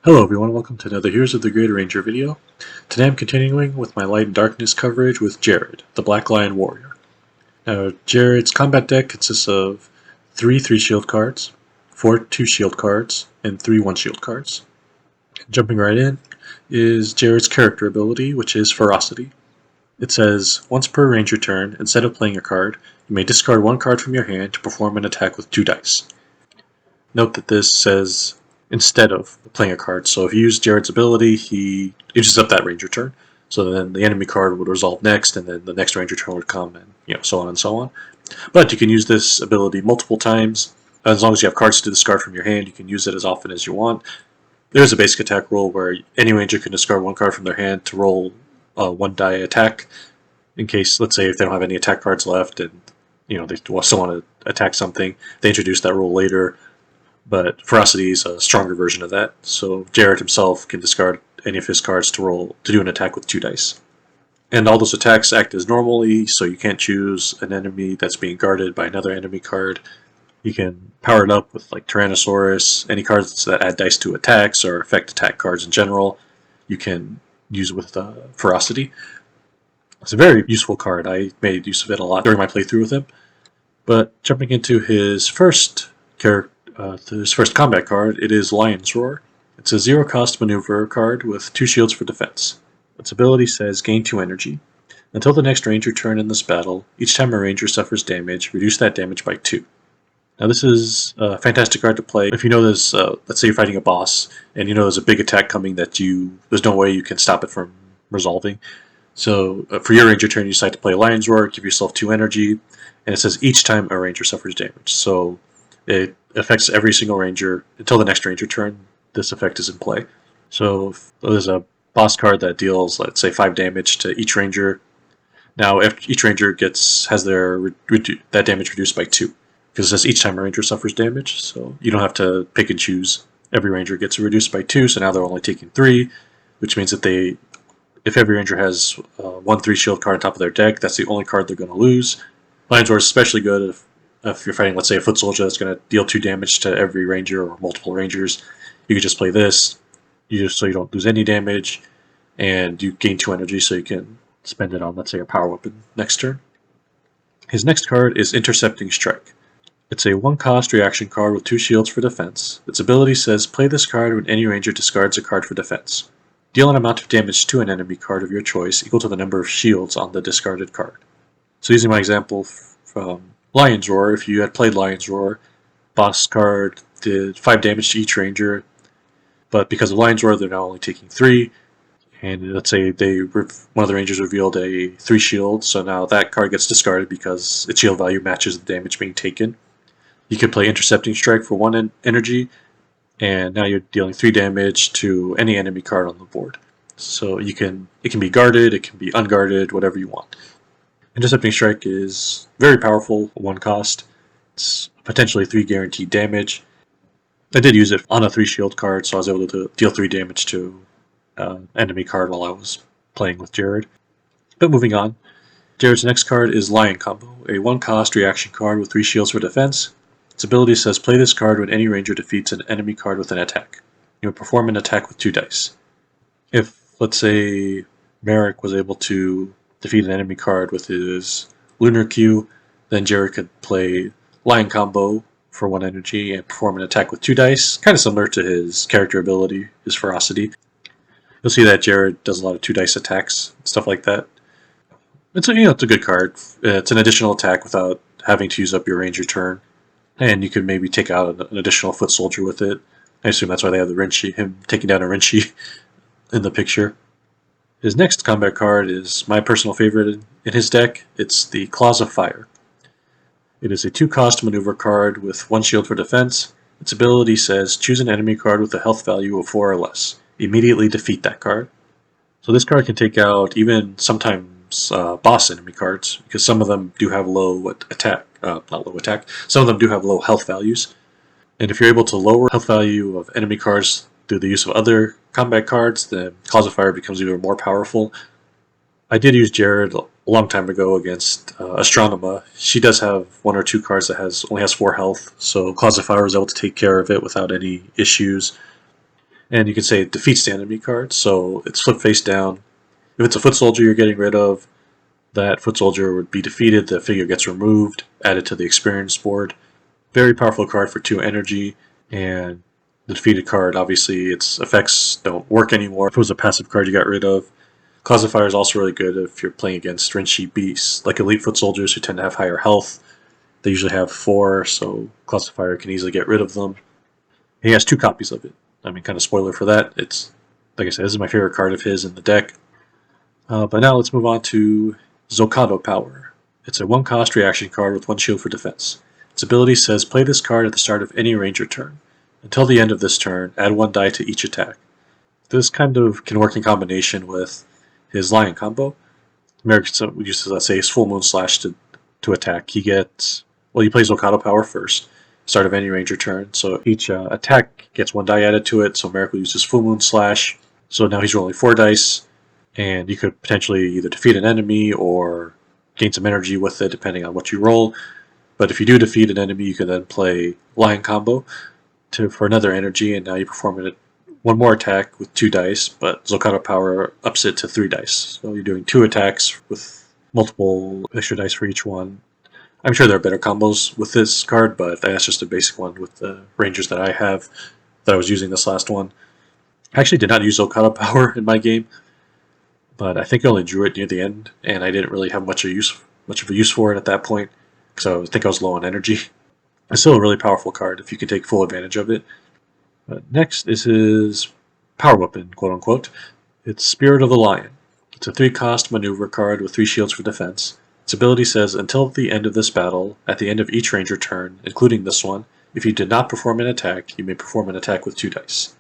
Hello everyone, welcome to another Heroes of the Great Ranger video. Today I'm continuing with my Light and Darkness coverage with Jarrod, the Black Lion Warrior. Now, Jarrod's combat deck consists of 3 3-shield cards, 4 2-shield cards, and 3 1-shield cards. Jumping right in is Jarrod's character ability, which is Ferocity. It says, once per Ranger turn, instead of playing a card, you may discard 1 card from your hand to perform an attack with 2 dice. Note that this says instead of playing a card. So if you use Jarrod's ability, he uses up that Ranger turn. So then the enemy card would resolve next, and then the next Ranger turn would come, and so on and so on. But you can use this ability multiple times. As long as you have cards to discard from your hand, you can use it as often as you want. There's a basic attack rule where any Ranger can discard 1 card from their hand to roll a 1-die attack. In case, let's say, if they don't have any attack cards left, and they still want to attack something, they introduce that rule later. But Ferocity is a stronger version of that, so Jarrod himself can discard any of his cards to do an attack with 2 dice. And all those attacks act as normally, so you can't choose an enemy that's being guarded by another enemy card. You can power it up with like Tyrannosaurus, any cards that add dice to attacks or affect attack cards in general. You can use with Ferocity. It's a very useful card. I made use of it a lot during my playthrough with him. But jumping into his first combat card, it is Lion's Roar. It's a 0-cost maneuver card with 2 shields for defense. Its ability says gain 2 energy. Until the next Ranger turn in this battle, each time a Ranger suffers damage, reduce that damage by 2. Now this is a fantastic card to play if you know there's, let's say you're fighting a boss, and you know there's a big attack coming that there's no way you can stop it from resolving. So for your Ranger turn, you decide to play Lion's Roar, give yourself 2 energy, and it says each time a Ranger suffers damage. So it affects every single Ranger until the next Ranger turn. This effect is in play. So if there's a boss card that deals, let's say, 5 damage to each Ranger. Now, if each Ranger has that damage reduced by 2, because it says each time a Ranger suffers damage, so you don't have to pick and choose. Every Ranger gets reduced by 2, so now they're only taking 3, which means that if every Ranger has 1 3-shield card on top of their deck, that's the only card they're going to lose. Lion's Roar is especially good if you're fighting, let's say, a foot soldier that's going to deal 2 damage to every Ranger or multiple Rangers. You can just play this, so you don't lose any damage, and you gain 2 energy so you can spend it on, let's say, a power weapon next turn. His next card is Intercepting Strike. It's a 1-cost reaction card with 2 shields for defense. Its ability says play this card when any Ranger discards a card for defense. Deal an amount of damage to an enemy card of your choice equal to the number of shields on the discarded card. So using my example from Lion's Roar, if you had played Lion's Roar, boss card did 5 damage to each Ranger, but because of Lion's Roar, they're now only taking 3, and let's say one of the Rangers revealed a 3 shield, so now that card gets discarded because its shield value matches the damage being taken. You could play Intercepting Strike for 1 energy, and now you're dealing 3 damage to any enemy card on the board. So it can be guarded, it can be unguarded, whatever you want. Intercepting Strike is very powerful, 1 cost. It's potentially 3 guaranteed damage. I did use it on a 3-shield card, so I was able to deal 3 damage to an enemy card while I was playing with Jarrod. But moving on, Jarrod's next card is Lion Combo, a 1-cost reaction card with 3 shields for defense. Its ability says play this card when any Ranger defeats an enemy card with an attack. You will perform an attack with 2 dice. If, let's say, Merrick was able to defeat an enemy card with his Lunar Q, then Jarrod could play Lion Combo for 1 energy and perform an attack with 2 dice, kind of similar to his character ability, his Ferocity. You'll see that Jarrod does a lot of 2-dice attacks, stuff like that. It's a good card. It's an additional attack without having to use up your Ranger turn, and you could maybe take out an additional foot soldier with it. I assume that's why they have him taking down a Rinchi in the picture. His next combat card is my personal favorite in his deck. It's the Claws of Fire. It is a 2-cost maneuver card with 1 shield for defense. Its ability says choose an enemy card with a health value of 4 or less. Immediately defeat that card. So this card can take out even sometimes boss enemy cards, because some of them do have low attack. Some of them do have low health values. And if you're able to lower health value of enemy cards through the use of other combat cards, then Claws of Fire becomes even more powerful. I did use Jarrod a long time ago against Astronema. She does have 1 or 2 cards that only has 4 health, so Claws of Fire was able to take care of it without any issues. And you can say it defeats the enemy card, so it's flipped face down. If it's a foot soldier you're getting rid of, that foot soldier would be defeated, the figure gets removed, added to the experience board. Very powerful card for 2 energy, and the defeated card, obviously, its effects don't work anymore. If it was a passive card you got rid of. Classifier is also really good if you're playing against Rinchy beasts, like elite foot soldiers who tend to have higher health. They usually have 4, so Classifier can easily get rid of them. He has 2 copies of it. I mean, kind of spoiler for that. It's, like I said, this is my favorite card of his in the deck. But now let's move on to Zocado Power. It's a 1-cost reaction card with 1 shield for defense. Its ability says play this card at the start of any ranger turn. Until the end of this turn, add 1 die to each attack. This kind of can work in combination with his Lion combo. Merrick uses, let's say, his Full Moon Slash to attack. He gets, well, he plays Zocado Power first, start of any ranger turn, so each attack gets 1 die added to it, so Merrick will use his Full Moon Slash, so now he's rolling 4 dice, and you could potentially either defeat an enemy or gain some energy with it, depending on what you roll. But if you do defeat an enemy, you can then play Lion combo for another energy, and now you perform 1 more attack with 2 dice, but Zocado Power ups it to 3 dice. So you're doing 2 attacks with multiple extra dice for each one. I'm sure there are better combos with this card, but that's just a basic one with the Rangers that I have, that I was using this last one. I actually did not use Zocado Power in my game, but I think I only drew it near the end, and I didn't really have much of a use for it at that point, because I think I was low on energy. It's still a really powerful card if you can take full advantage of it. Next is his power weapon, quote unquote. It's Spirit of the Lion. It's a 3-cost maneuver card with 3 shields for defense. Its ability says, until the end of this battle, at the end of each ranger turn, including this one, if you did not perform an attack, you may perform an attack with 2 dice.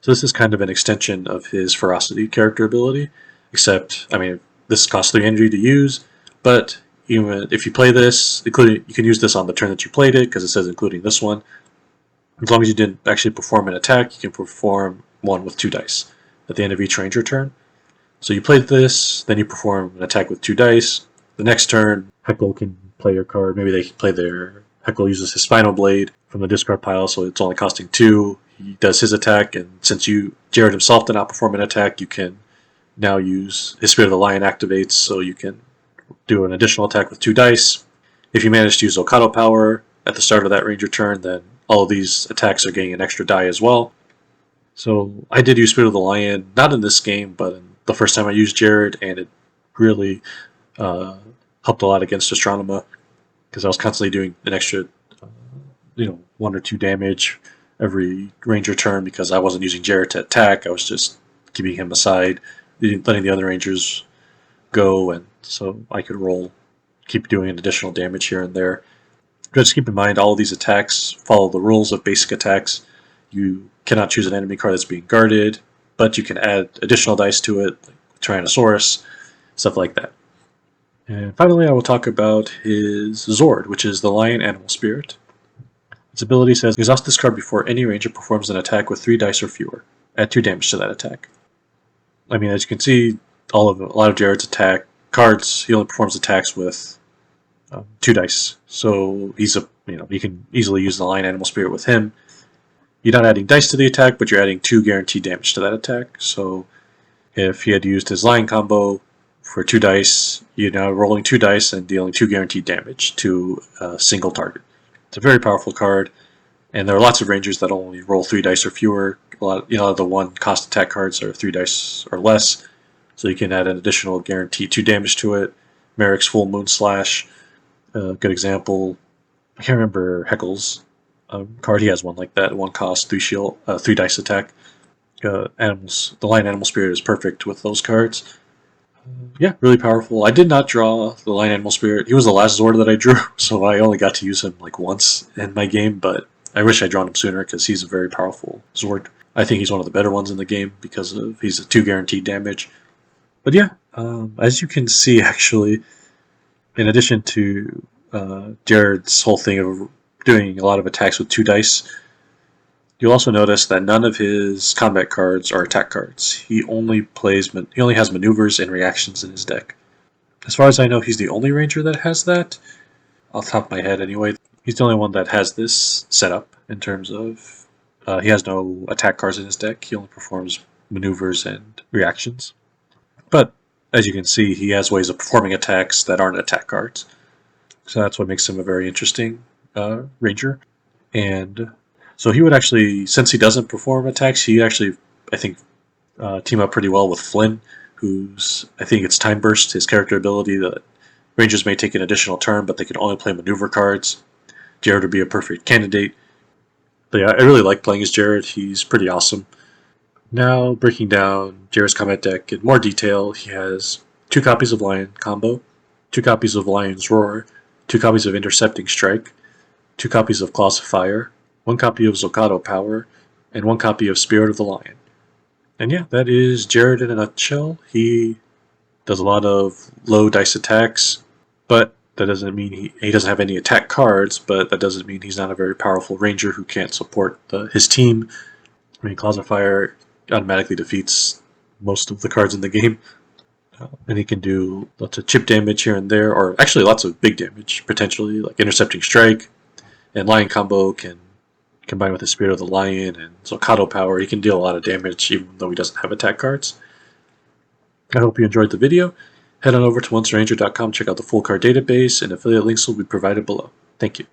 So this is kind of an extension of his Ferocity character ability, except, I mean, this costs 3 energy to use, but even if you play this, you can use this on the turn that you played it, because it says including this one. As long as you didn't actually perform an attack, you can perform one with 2 dice at the end of each ranger turn. So you played this, then you perform an attack with 2 dice. The next turn, Heckle can play your card. Maybe they can play their... Heckle uses his Spinal Blade from the discard pile, so it's only costing 2. He does his attack, and since Jarrod himself did not perform an attack, you can now use his Spirit of the Lion activates, so you can do an additional attack with 2 dice. If you manage to use Zocado Power at the start of that ranger turn, then all of these attacks are getting an extra die as well. So I did use Spirit of the Lion, not in this game, but in the first time I used Jarrod, and it really helped a lot against Astronema, because I was constantly doing an extra 1 or 2 damage every ranger turn, because I wasn't using Jarrod to attack, I was just keeping him aside, letting the other rangers go, and so I could keep doing an additional damage here and there. Just keep in mind, all of these attacks follow the rules of basic attacks. You cannot choose an enemy card that's being guarded, but you can add additional dice to it, like Tyrannosaurus, stuff like that. And finally, I will talk about his Zord, which is the Lion Animal Spirit. Its ability says, exhaust this card before any ranger performs an attack with 3 dice or fewer. Add 2 damage to that attack. I mean, as you can see, a lot of Jarrod's attack cards, he only performs attacks with 2 dice. So he can easily use the Lion Animal Spirit with him. You're not adding dice to the attack, but you're adding 2 guaranteed damage to that attack. So if he had used his Lion combo for 2 dice, you're now rolling 2 dice and dealing 2 guaranteed damage to a single target. It's a very powerful card, and there are lots of rangers that only roll 3 dice or fewer. A lot of the 1-cost attack cards are 3 dice or less, so you can add an additional guaranteed 2 damage to it. Merrick's Full Moon Slash, good example. I can't remember Heckle's card. He has one like that, 1-cost 3 dice attack. The Lion Animal Spirit is perfect with those cards. Yeah, really powerful. I did not draw the Lion Animal Spirit. He was the last Zord that I drew, so I only got to use him like once in my game, but I wish I'd drawn him sooner because he's a very powerful Zord. I think he's one of the better ones in the game because he's a 2 guaranteed damage. But yeah, as you can see, actually, in addition to Jarrod's whole thing of doing a lot of attacks with 2 dice, you'll also notice that none of his combat cards are attack cards. He only has maneuvers and reactions in his deck. As far as I know, he's the only ranger that has that. Off the top of my head, anyway, he's the only one that has this set up in terms of He has no attack cards in his deck. He only performs maneuvers and reactions. But as you can see, he has ways of performing attacks that aren't attack cards. So that's what makes him a very interesting Ranger. And so he would actually, since he doesn't perform attacks, he actually, I think, team up pretty well with Flynn, who's, I think it's Time Burst, his character ability that Rangers may take an additional turn, but they can only play maneuver cards. Jarrod would be a perfect candidate. But yeah, I really like playing as Jarrod. He's pretty awesome. Now, breaking down Jarrod's combat deck in more detail, he has 2 copies of Lion Combo, 2 copies of Lion's Roar, 2 copies of Intercepting Strike, 2 copies of Claws of Fire, 1 copy of Zocado Power, and 1 copy of Spirit of the Lion. And yeah, that is Jarrod in a nutshell. He does a lot of low dice attacks, but that doesn't mean he doesn't have any attack cards, but that doesn't mean he's not a very powerful Ranger who can't support his team. I mean, Claws of Fire automatically defeats most of the cards in the game. And he can do lots of chip damage here and there, or actually lots of big damage, potentially, like Intercepting Strike. And Lion Combo can combine with the Spirit of the Lion and Zocado Power. He can deal a lot of damage even though he doesn't have attack cards. I hope you enjoyed the video. Head on over to OnceRanger.com, check out the full card database, and affiliate links will be provided below. Thank you.